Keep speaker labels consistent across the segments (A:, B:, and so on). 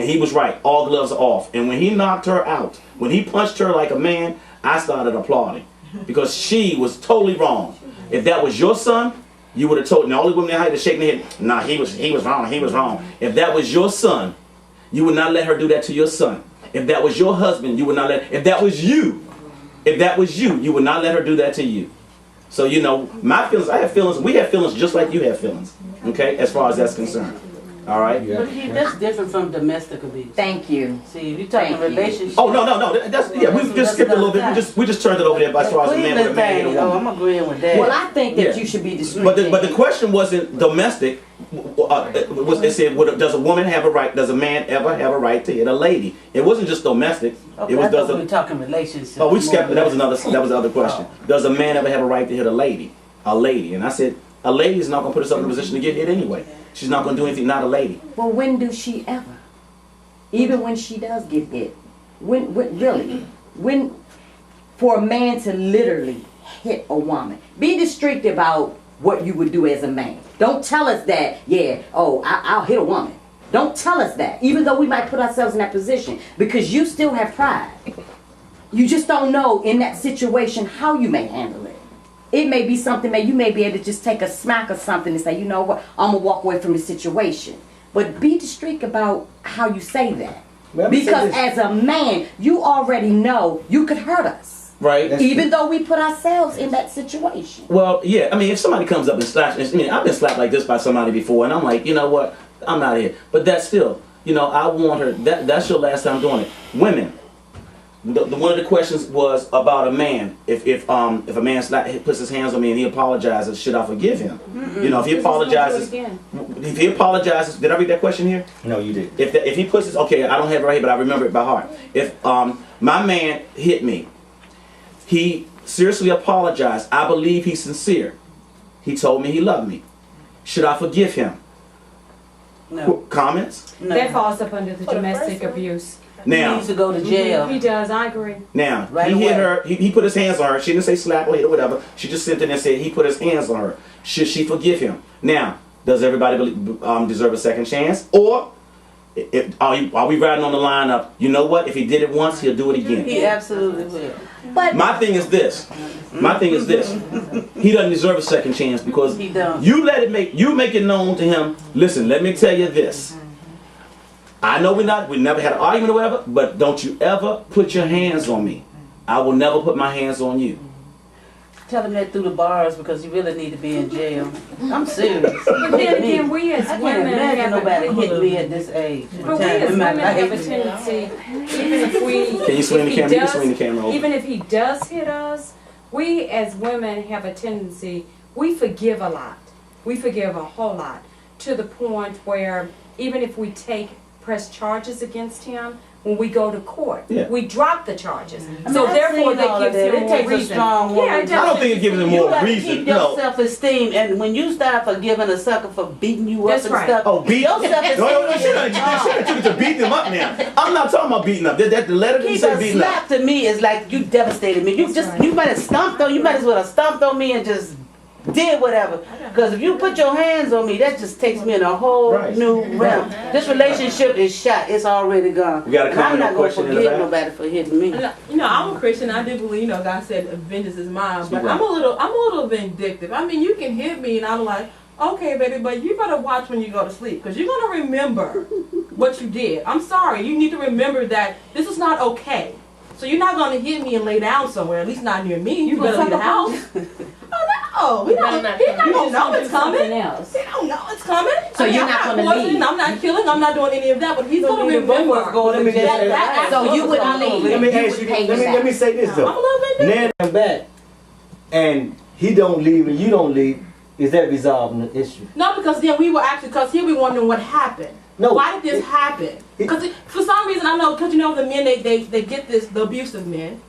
A: he was right. All gloves are off. And when he knocked her out, when he punched her like a man, I started applauding because she was totally wrong. If that was your son, you would have told. And all the women that had to shake their head, nah, he was wrong. He was wrong. If that was your son, you would not let her do that to your son. If that was your husband, you would not let. If that was you, you would not let her do that to you. So you know, my feelings. I have feelings. We have feelings just like you have feelings. Okay, as far as that's concerned. All right.
B: But that's different from domestic abuse.
C: Thank you.
B: See, if you're talking relationship.
A: Oh no. That's yeah. We just skipped a little bit. We just turned it over there as far as the man with the man and the woman.
B: I'm agreeing with that.
C: Well, I think that you should be discreet.
A: But the question wasn't domestic. It said, does a woman have a right? Does a man ever have a right to hit a lady? It wasn't just domestic.
B: Okay,
A: it was
B: we were talking relationships.
A: Oh, we skipped. That was the other question. Does a man ever have a right to hit a lady? A lady, and I said, a lady is not going to put herself in a position to get hit anyway. She's not going to do anything. Not a lady.
C: Well, when do she ever? Even when she does get hit, when for a man to literally hit a woman, be discreet about what you would do as a man. Don't tell us that, I'll hit a woman. Don't tell us that, even though we might put ourselves in that position, because you still have pride. You just don't know in that situation how you may handle it. It may be something that you may be able to just take a smack or something and say, you know what, I'm going to walk away from the situation. But be discreet about how you say that. Because as a man, you already know you could hurt us.
A: Right.
C: Even though we put ourselves in that situation.
A: Well, yeah. I mean, if somebody comes up and slaps, I mean, I've been slapped like this by somebody before, and I'm like, you know what? I'm out of here. But that's still, you know, I want her. That's your last time doing it. Women. One of the questions was about a man. If a man puts his hands on me and he apologizes, should I forgive him? Mm-hmm. You know, if he apologizes, did I read that question here?
D: No, you did.
A: If he puts his, okay, I don't have it right here, but I remember it by heart. If my man hit me, he seriously apologized. I believe he's sincere. He told me he loved me. Should I forgive him?
B: No.
A: Comments?
E: No. That falls up under the domestic abuse.
A: Now,
B: he needs to go to jail.
E: He does, I agree.
A: Now,
B: right
A: he hit her, he put his hands on her. She didn't say slap or hit or whatever. She just sent in and said he put his hands on her. Should she forgive him? Now, does everybody deserve a second chance? Or are we riding on the line of, you know what, if he did it once, he'll do it again?
B: He absolutely will.
C: But
A: my thing is this. He doesn't deserve a second chance because you make it known to him, listen, let me tell you this. I know we never had an argument or whatever, but don't you ever put your hands on me. I will never put my hands on you.
B: Tell him that through the bars because you really need to be in jail. I'm serious.
E: But then again, we as women
B: imagine nobody hit me at this age.
E: But we as women have a tendency, even if we...
A: Can you swing the camera? You can swing the camera over.
E: Even if he does hit us, we as women have a tendency, we forgive a lot. We forgive a whole lot. To the point where even if we press charges against him, when we go to court, we drop the charges. So therefore, that gives him more reason.
B: A strong woman.
A: I don't think it gives him more reason.
B: Keep your self-esteem, and when you start forgiving a sucker for beating you up and stuff,
A: beat
B: your self-esteem
A: No, she to beat them up now. I'm not talking about beating up. That the letter didn't say beating up.
B: Slap to me is like you devastated me. You might have stomped on. You might as well have stomped on me and just did whatever. Because if you put your hands on me, that just takes me in a whole new realm. This relationship is shot. It's already gone.
A: We got a comment or question in the back?
B: I'm not going to forgive nobody for hitting me.
F: You know, I'm a Christian. I do believe, God said vengeance is mine. But I'm a little vindictive. I mean, you can hit me and I'm like, okay, baby, but you better watch when you go to sleep. Because you're going to remember what you did. I'm sorry. You need to remember that this is not okay. So you're not going to hit me and lay down somewhere, at least not near me. You better leave the house. Oh, no. He don't know it's coming. He don't know it's coming.
C: So you're not going to leave.
F: I'm not killing. I'm not doing any of that. But he's going to remember.
C: So you wouldn't leave.
D: Let me ask you. Let me say this though.
F: I'm a little bit
D: Now I'm back, and he don't leave and you don't leave. Is that resolving the issue?
F: No, because then we were because here we wondering what happened.
D: No.
F: Why did this happen? Because for some reason I know, because you know the men they get the abusive men,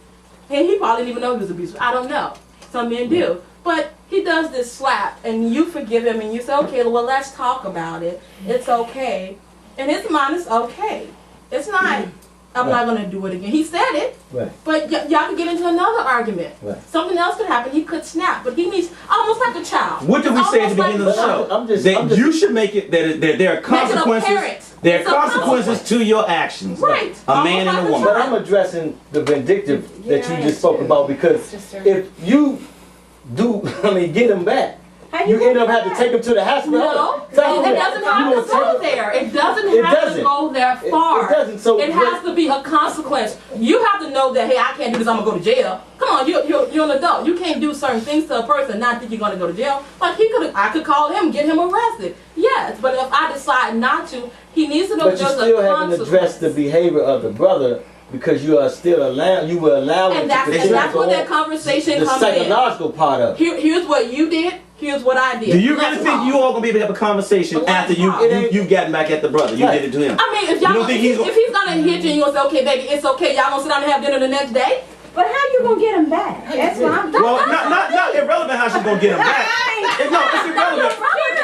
F: and he probably didn't even know he was abusive. I don't know. Some men do, but he does this slap, and you forgive him, and you say, okay, well let's talk about it. It's okay, and his mind is okay. It's not. I'm not going to do it again. He said it, but y'all could get into another argument. Something else could happen. He could snap, but he needs almost like a child.
A: What did we say at the beginning of the show? You should make it that there are consequences. There are
F: It's a
A: consequences to your actions.
F: Right.
A: A man and a
F: Almost like
A: woman.
D: But I'm addressing the vindictive that you just spoke about, because
E: Sister.
D: if you do, get him back,
E: How
D: you end up
E: gonna
D: having to take him to the hospital.
F: No,
D: Stop
F: it
D: it.
F: doesn't
D: You
F: have
D: gonna
F: to go
D: take him-
F: there. It doesn't
D: It
F: have to
D: doesn't.
F: go that far.
D: It doesn't. So
F: it has to be a consequence. You have to know that, hey, I can't do this, I'm gonna go to jail. Come on, you're an adult. You can't do certain things to a person and not think you're gonna go to jail. Like I could call him, get him arrested. Yes, but if I decide not to, he needs to know
D: But
F: that
D: you
F: there's
D: still
F: a
D: haven't addressed the
F: consequence.
D: behavior of the brother, because you are still you were allowing
F: And that's where that conversation
D: the
F: comes in.
D: psychological part of it.
F: Here's what you did. Here's what I did.
A: Do you really
F: Let's
A: think
F: talk.
A: you all gonna be able to have a conversation
F: Let's
A: after
F: talk.
A: you've gotten back at the brother? You
D: Right.
A: did it to him.
F: I mean, if y'all,
A: You don't think
F: if he's gonna hit you and you gonna say, okay, baby, it's okay, y'all gonna sit down and have dinner the next day?
E: But how you gonna get him back? That's what I'm.
A: Well, not irrelevant how she's gonna get him back. No, it's irrelevant.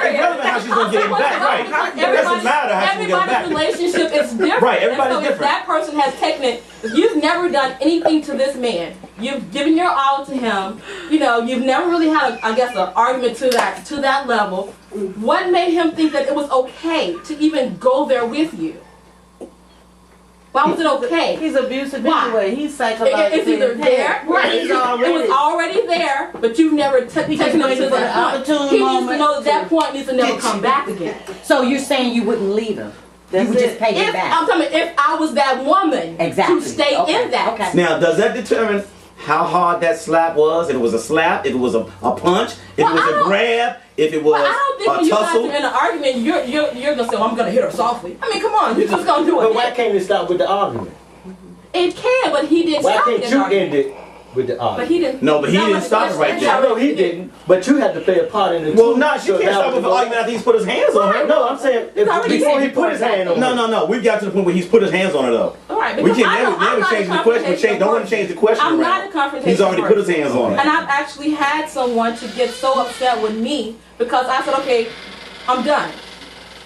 A: Irrelevant how she's gonna get him back. Right. It doesn't matter how she's gonna get him back.
F: Everybody's relationship is different.
A: Right, everybody's
F: And so
A: different.
F: If that person has taken it, if you've never done anything to this man, you've given your all to him, you've never really had, an argument to that level. What made him think that it was okay to even go there with you? Why was it okay?
B: He's abusive
F: Why?
B: anyway. He's psychologically
F: It's either there, right?
B: He's
F: It was already there, but you've never taken him to
B: waiting for
F: that
B: the
F: point.
B: opportune
F: He needs to
B: moment
F: know that
B: to
F: point needs to never come back again.
C: So you're saying you wouldn't leave him? You
B: That's
C: would just
B: it.
C: pay him
F: If
C: back?
F: I'm talking, if I was that woman
C: Exactly.
F: to stay
C: Okay,
F: in that.
C: okay.
A: Now, does that determine how hard that slap was? If it was a slap, if it was a punch, if
F: Well,
A: it was
F: I
A: a
F: don't-
A: grab, if it was
F: Well, I don't think when
A: a
F: you guys
A: tussle?
F: are in an argument, you're gonna say, well, I'm gonna hit her softly. I mean, come on, you're just gonna do
D: But why
F: it.
D: can't it stop with the argument?
F: It can, but he didn't
D: Why
F: stop
D: can't
F: the
D: you
F: argument.
D: end it with the
F: But
D: argument?
F: he didn't.
A: No, but he
F: that
A: didn't
F: was the
A: stop it
F: question.
A: right
F: That's
A: there.
F: how
D: I know he
F: did.
D: didn't, but you had to play a part in it.
A: Well,
D: too.
A: not. She
D: So
A: can't
D: that
A: stop
D: was
A: with the
D: the-
A: argument after he's put his hands on her.
D: No, I'm saying
F: already
D: before
F: said
D: he put his hand on her.
A: No. We've got to the point where he's put his hands on her though.
F: All right,
A: We
F: because
A: can't
F: I
A: never,
F: don't- I'm
A: never
F: not a
A: change the question.
F: confrontational
A: Don't want to
F: person.
A: change the question
F: I'm
A: around.
F: not a confrontational
A: He's already put his
F: person.
A: hands on
F: And
A: her.
F: I've actually had someone to get so upset with me because I said, okay, I'm done.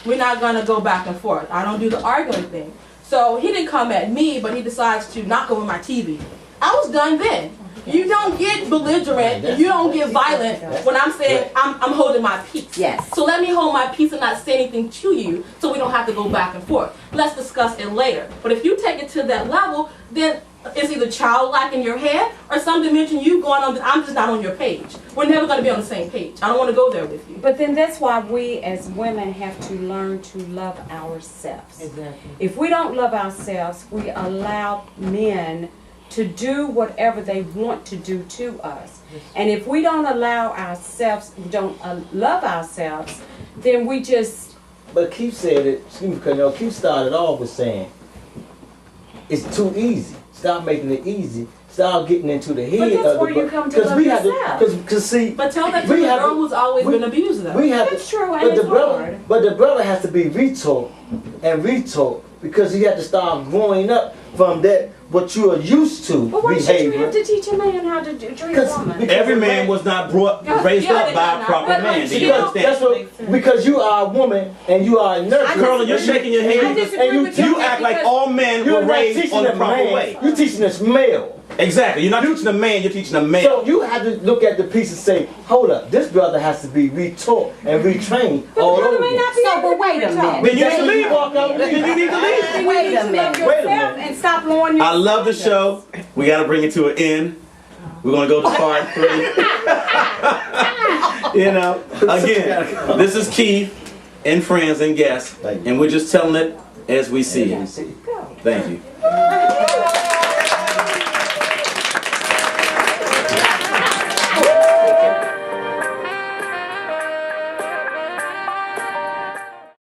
F: We're not gonna go back and forth. I don't do the arguing thing. So he didn't come at me, but he decides to knock over my TV. I was done then. You don't get belligerent, and you don't get violent when I'm saying I'm holding my peace.
C: Yes.
F: So let me hold my peace and not say anything to you so we don't have to go back and forth. Let's discuss it later. But if you take it to that level, then it's either childlike in your head or some dimension you going on that I'm just not on your page. We're never going to be on the same page. I don't want to go there with you.
E: But then that's why we as women have to learn to love ourselves.
B: Exactly.
E: If we don't love ourselves, we allow men to do whatever they want to do to us. And if we don't allow ourselves, don't love ourselves, then we just,
D: But Keith said it, excuse me, because Keith started off with saying, it's too easy. Stop making it easy. Stop getting into the head
E: that's
D: of the
E: where you come to
D: because
E: love
D: we have
E: yourself.
D: to, because see,
F: But tell that to
D: we
F: the
D: have
F: girl
D: to-
F: who's always
D: we-
F: been abused though.
D: we have
E: That's
D: to,
E: true, and
D: but
E: it's
D: the brother,
E: hard.
D: but the brother has to be retaught and retaught because he had to start growing up from that what you are used to
E: but why should you
D: behavior.
E: have to teach a man how to treat a
D: Because-
E: woman?
D: because-
A: Every man was not raised
F: Yeah,
A: up
F: they
A: by
F: got
A: a
F: not.
A: proper
E: But
A: man.
E: like,
A: Do you
E: you know,
A: understand?
D: That's what because you are a woman and you are a nurse.
A: Curly, you're shaking your
E: I
A: head.
E: disagree
D: and
E: with you.
A: You act like all men
D: You're
A: were
D: not
A: raised
D: teaching
A: on the
D: a
A: proper
D: man.
A: way.
D: You're teaching this male.
A: Exactly. You're not teaching a man, you're teaching a male.
D: So you have to look at the piece and say, hold up, this brother has to be retaught and retrained all
E: brother
D: over
E: may
D: again.
E: not be
C: So,
E: able
C: but
E: to
C: wait a
E: reach
C: minute.
E: out.
A: Then you
D: Then
A: should leave.
D: walk out.
A: Then you need to leave.
E: Then
C: Wait
E: you
C: a
E: need to love
C: minute.
D: Wait a
E: yourself
D: minute.
E: and stop lowering your
A: I love the show. We got to bring it to an end. We're going to go to part 3. Again, this is Keith and friends and guests, and we're just telling it as we see it. Thank you.